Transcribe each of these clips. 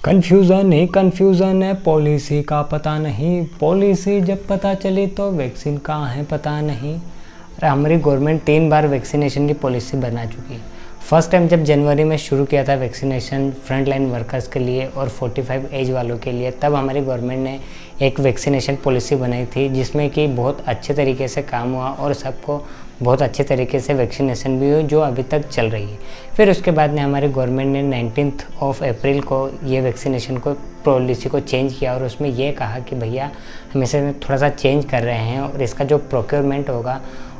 Confusion है policy का पता नहीं, पॉलिसी जब पता चली तो वैक्सीन कहाँ है पता नहीं। अरे हमारी गवर्नमेंट 3 बार वैक्सीनेशन की पॉलिसी बना चुकी है। फर्स्ट टाइम जब जनवरी में शुरू किया था वैक्सीनेशन फ्रंट लाइन वर्कर्स के लिए और 45 एज वालों के लिए, तब हमारी गवर्नमेंट ने एक वैक्सीनेशन पॉलिसी बनाई थी जिसमें कि बहुत अच्छे तरीके से काम हुआ और सबको बहुत अच्छे तरीके से वैक्सीनेशन भी हुई, जो अभी तक चल रही है। फिर उसके बाद में हमारी गवर्नमेंट ने 19 अप्रैल को ये वैक्सीनेशन को पॉलिसी को चेंज किया और उसमें ये कहा कि भैया हम इसे थोड़ा सा चेंज कर रहे हैं और इसका जो प्रोक्योरमेंट होगा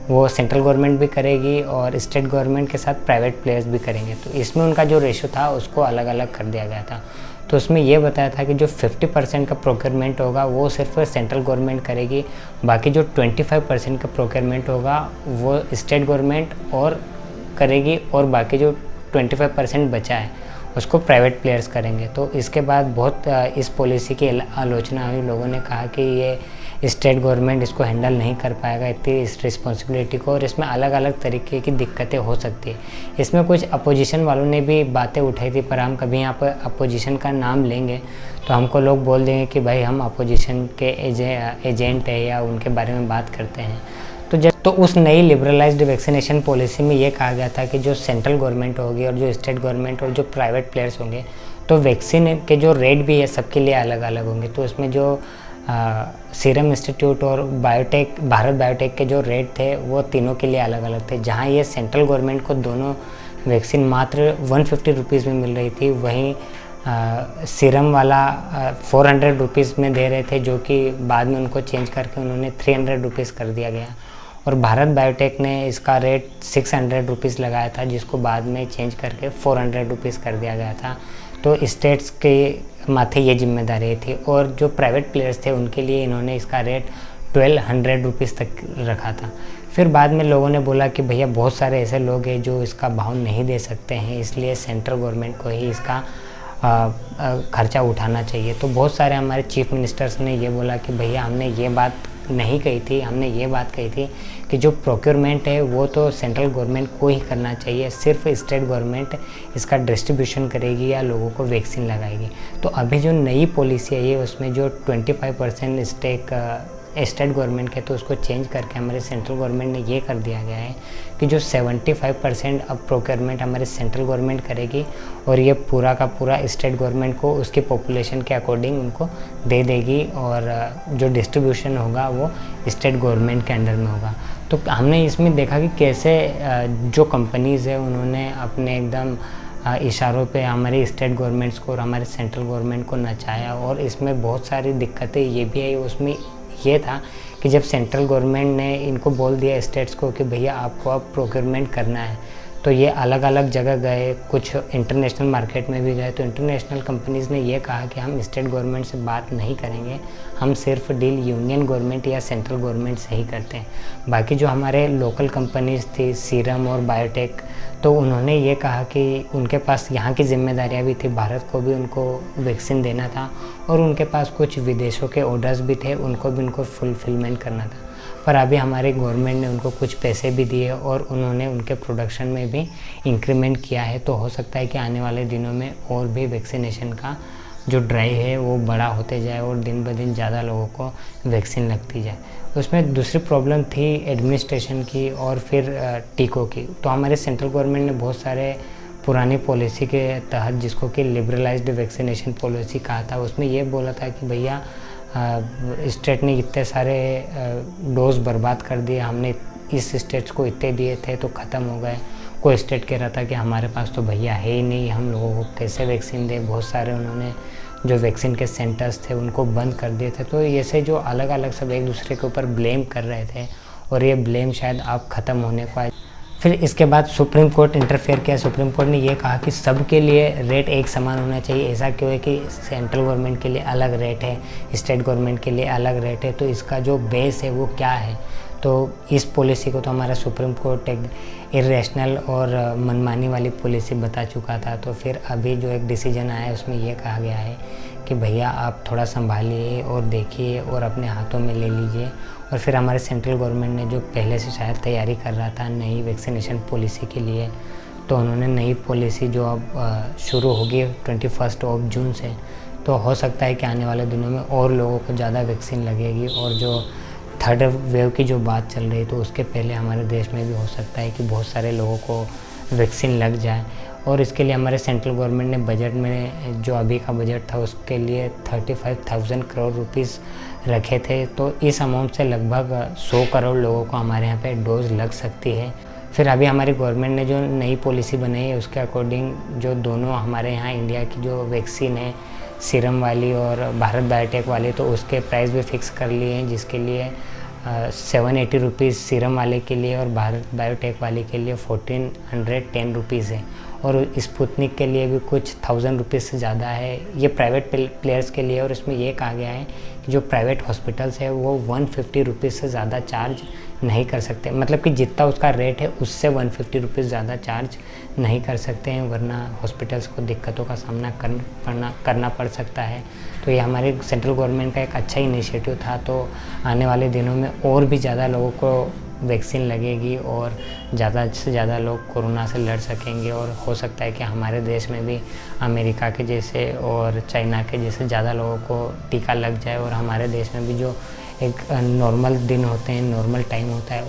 वो सेंट्रल गवर्नमेंट भी करेगी और स्टेट गवर्नमेंट के साथ प्राइवेट प्लेयर्स भी करेंगे। तो इसमें उनका जो रेशो था उसको अलग अलग कर दिया गया था। तो उसमें ये बताया था कि जो 50% का प्रोक्योरमेंट होगा वो सिर्फ सेंट्रल गवर्नमेंट करेगी, बाकी जो 25% का प्रोक्योरमेंट होगा वो स्टेट गवर्नमेंट और करेगी और बाकी जो 25% बचा है उसको प्राइवेट प्लेयर्स करेंगे। तो इसके बाद बहुत इस पॉलिसी की आलोचना हुई। लोगों ने कहा कि ये स्टेट गवर्नमेंट इसको हैंडल नहीं कर पाएगा इतनी इस रिस्पॉन्सिबिलिटी को, और इसमें अलग अलग तरीके की दिक्कतें हो सकती है। इसमें कुछ अपोजिशन वालों ने भी बातें उठाई थी, पर हम कभी यहाँ पर अपोजिशन का नाम लेंगे तो हमको लोग बोल देंगे कि भाई हम अपोजिशन के एजेंट है या उनके बारे में बात करते हैं। तो उस नई लिबरलाइज्ड वैक्सीनेशन पॉलिसी में ये कहा गया था कि जो सेंट्रल गवर्नमेंट होगी और जो स्टेट गवर्नमेंट और जो प्राइवेट प्लेयर्स होंगे तो वैक्सीन के जो रेट भी है सबके लिए अलग अलग होंगे। तो उसमें जो सीरम इंस्टीट्यूट और भारत बायोटेक के जो रेट थे वो तीनों के लिए अलग अलग थे। जहाँ ये सेंट्रल गवर्नमेंट को दोनों वैक्सीन मात्र 150 रुपीज़ में मिल रही थी, वहीं सीरम वाला 400 रुपीज़ में दे रहे थे, जो कि बाद में उनको चेंज करके उन्होंने 300 रुपीज़ कर दिया गया। और भारत बायोटेक ने इसका रेट 600 रुपीज़ लगाया था, जिसको बाद में चेंज करके 400 रुपीज़ कर दिया गया था। तो स्टेट्स के माथे ये जिम्मेदारी थी और जो प्राइवेट प्लेयर्स थे उनके लिए इन्होंने इसका रेट 1200 रुपीज़ तक रखा था। फिर बाद में लोगों ने बोला कि भैया बहुत सारे ऐसे लोग हैं जो इसका भाव नहीं दे सकते हैं, इसलिए सेंट्रल गवर्नमेंट को ही इसका खर्चा उठाना चाहिए। तो बहुत सारे हमारे चीफ मिनिस्टर्स ने ये बोला कि भैया हमने ये बात नहीं कही थी, हमने ये बात कही थी कि जो प्रोक्योरमेंट है वो तो सेंट्रल गवर्नमेंट को ही करना चाहिए, सिर्फ स्टेट गवर्नमेंट इसका डिस्ट्रीब्यूशन करेगी या लोगों को वैक्सीन लगाएगी। तो अभी जो नई पॉलिसी है उसमें जो 25% स्टेक स्टेट गवर्नमेंट के, तो उसको चेंज करके हमारे सेंट्रल गवर्नमेंट ने ये कर दिया गया है कि जो 75% अब प्रोक्योरमेंट हमारे सेंट्रल गवर्नमेंट करेगी और ये पूरा का पूरा स्टेट गवर्नमेंट को उसकी पॉपुलेशन के अकॉर्डिंग उनको दे देगी और जो डिस्ट्रीब्यूशन होगा वो स्टेट गवर्नमेंट के अंडर में होगा। तो हमने इसमें देखा कि कैसे जो कंपनीज़ है उन्होंने अपने एकदम इशारों पे हमारे स्टेट गवर्नमेंट्स को और हमारे सेंट्रल गवर्नमेंट को नचाया, और इसमें बहुत सारी दिक्कतें ये भी आई। उसमें ये था कि जब सेंट्रल गवर्नमेंट ने इनको बोल दिया स्टेट्स को कि भैया आपको अब प्रोक्योरमेंट करना है, तो ये अलग अलग जगह गए, कुछ इंटरनेशनल मार्केट में भी गए। तो इंटरनेशनल कंपनीज़ ने ये कहा कि हम स्टेट गवर्नमेंट से बात नहीं करेंगे, हम सिर्फ डील यूनियन गवर्नमेंट या सेंट्रल गवर्नमेंट से ही करते हैं। बाकी जो हमारे लोकल कंपनीज़ थी सीरम और बायोटेक, तो उन्होंने ये कहा कि उनके पास यहाँ की जिम्मेदारियाँ भी थी, भारत को भी उनको वैक्सीन देना था और उनके पास कुछ विदेशों के ऑर्डर्स भी थे, उनको भी उनको फुलफिलमेंट करना था। पर अभी हमारे गवर्नमेंट ने उनको कुछ पैसे भी दिए और उन्होंने उनके प्रोडक्शन में भी इंक्रीमेंट किया है। तो हो सकता है कि आने वाले दिनों में और भी वैक्सीनेशन का जो ड्राइव है वो बड़ा होते जाए और दिन ब दिन ज़्यादा लोगों को वैक्सीन लगती जाए। उसमें दूसरी प्रॉब्लम थी एडमिनिस्ट्रेशन की और फिर टीकों की। तो हमारे सेंट्रल गवर्नमेंट ने बहुत सारे पुरानी पॉलिसी के तहत, जिसको कि लिबरलाइज्ड वैक्सीनेशन पॉलिसी कहा था, उसमें ये बोला था कि भैया स्टेट ने इतने सारे डोज बर्बाद कर दिए, हमने इस स्टेट्स को इतने दिए थे तो ख़त्म हो गए। कोई स्टेट कह रहा था कि हमारे पास तो भैया है ही नहीं, हम लोगों को कैसे वैक्सीन दें। बहुत सारे उन्होंने जो वैक्सीन के सेंटर्स थे उनको बंद कर दिए थे। तो ये से जो अलग अलग सब एक दूसरे के ऊपर ब्लेम कर रहे थे और ये ब्लेम शायद अब ख़त्म होने को आए। फिर इसके बाद सुप्रीम कोर्ट इंटरफेयर किया। सुप्रीम कोर्ट ने ये कहा कि सबके लिए रेट एक समान होना चाहिए। ऐसा क्यों है कि सेंट्रल गवर्नमेंट के लिए अलग रेट है, स्टेट गवर्नमेंट के लिए अलग रेट है, तो इसका जो बेस है वो क्या है। तो इस पॉलिसी को तो हमारा सुप्रीम कोर्ट एक इरेशनल और मनमानी वाली पॉलिसी बता चुका था। तो फिर अभी जो एक डिसीजन आया है उसमें यह कहा गया है कि भैया आप थोड़ा संभालिए और देखिए और अपने हाथों में ले लीजिए। और फिर हमारे सेंट्रल गवर्नमेंट ने जो पहले से शायद तैयारी कर रहा था नई वैक्सीनेशन पॉलिसी के लिए, तो उन्होंने नई पॉलिसी जो अब शुरू होगी 21 जून से, तो हो सकता है कि आने वाले दिनों में और लोगों को ज़्यादा वैक्सीन लगेगी, और जो थर्ड वेव की जो बात चल रही है तो उसके पहले हमारे देश में भी हो सकता है कि बहुत सारे लोगों को वैक्सीन लग जाए। और इसके लिए हमारे सेंट्रल गवर्नमेंट ने बजट में, जो अभी का बजट था उसके लिए 35,000 करोड़ रुपीस रखे थे, तो इस अमाउंट से लगभग 100 करोड़ लोगों को हमारे यहाँ पे डोज लग सकती है। फिर अभी हमारी गवर्नमेंट ने जो नई पॉलिसी बनाई है उसके अकॉर्डिंग जो दोनों हमारे यहाँ इंडिया की जो वैक्सीन है, सीरम वाली और भारत बायोटेक वाली, तो उसके प्राइस भी फिक्स कर लिए हैं, जिसके लिए 780 रुपीज़ सीरम वाले के लिए और भारत बायोटेक वाले के लिए 1410 रुपीज़ है। और स्पुतनिक के लिए भी कुछ 1000 रुपीज़ से ज़्यादा है। ये प्राइवेट प्लेयर्स के लिए, और इसमें ये कहा गया है कि जो प्राइवेट हॉस्पिटल्स है वो 150 रुपीज़ से ज़्यादा चार्ज नहीं कर सकते, मतलब कि जितना उसका रेट है उससे 150 रुपीज़ ज़्यादा चार्ज नहीं कर सकते हैं, वरना हॉस्पिटल्स को दिक्कतों का सामना करना पड़ सकता है। तो ये हमारे सेंट्रल गवर्नमेंट का एक अच्छा इनिशिएटिव था। तो आने वाले दिनों में और भी ज़्यादा लोगों को वैक्सीन लगेगी और ज़्यादा से ज़्यादा लोग कोरोना से लड़ सकेंगे, और हो सकता है कि हमारे देश में भी अमेरिका के जैसे और चाइना के जैसे ज़्यादा लोगों को टीका लग जाए, और हमारे देश में भी जो एक नॉर्मल दिन होते हैं, नॉर्मल टाइम होता है,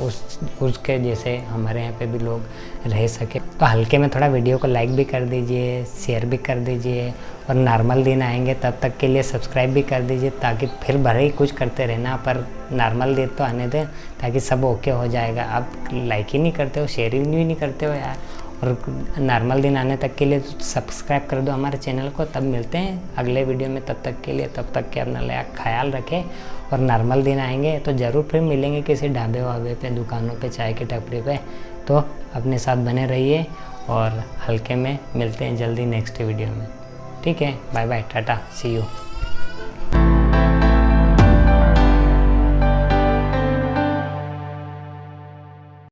उसके जैसे हमारे यहाँ पे भी लोग रह सके। तो हल्के में थोड़ा वीडियो को लाइक भी कर दीजिए, शेयर भी कर दीजिए, और नॉर्मल दिन आएंगे तब तक के लिए सब्सक्राइब भी कर दीजिए, ताकि फिर भले ही कुछ करते रहना, पर नॉर्मल दिन तो आने दें ताकि सब ओके हो जाएगा। आप लाइक ही नहीं करते हो, शेयर भी नहीं करते हो यार, और नॉर्मल दिन आने तक के लिए तो सब्सक्राइब कर दो हमारे चैनल को। तब मिलते हैं अगले वीडियो में, तब तक के लिए, तब तक के अपना ख्याल रखें। और नॉर्मल दिन आएंगे तो ज़रूर फिर मिलेंगे किसी ढाबे वाबे पे, दुकानों पे, चाय की टपरी पे। तो अपने साथ बने रहिए, और हल्के में मिलते हैं जल्दी नेक्स्ट वीडियो में। ठीक है, bye bye, tata, see you.